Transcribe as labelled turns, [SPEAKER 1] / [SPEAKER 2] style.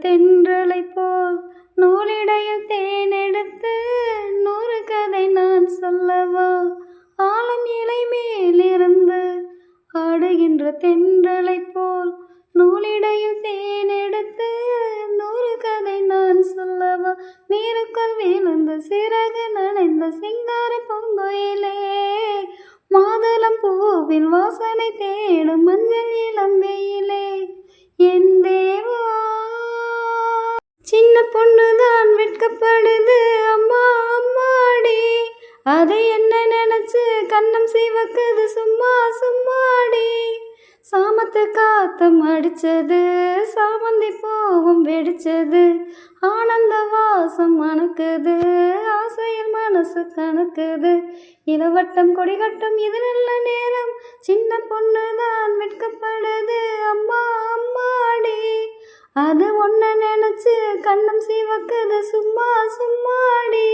[SPEAKER 1] தென்றலை போல் நூலிடையில் தேனெடுத்து 100 கதை நான் சொல்லவா? ஆலம் இலை மேலிருந்து ஆடுகின்ற தென்றலை போல் நூலிடையில் தேனெடுத்து 100 கதை நான் சொல்லவா? நீருக்குள் விழுந்து சிறகு நனைந்த சிங்கார பூங்குயிலே, மாதுளம் பூவில் வாசனை தேடும் மஞ்சள் இளம்பெயிலே, என் தேவா சின்ன பொண்ணுதான் வெட்கப்படுது அம்மா அம்மாடி, அதை என்ன நினைச்சு கண்ணம் சிவக்குது சும்மா சும்மாடி. சாமத்து காத்தம் அடிச்சது சாமந்தி பூவும் வெடிச்சது, ஆனந்த வாசம் மணக்குது ஆசையில் மனசு கணக்குது. இளவட்டம் கொடிகட்டும் இது நல்ல நேரம், சின்ன பொண்ணுதான் வெட்கப்படுது அம்மா அம்மாடி, அது ஒன்ன நினைச்சு கண்ணம் சிவக்குது சும்மா சும்மாடி.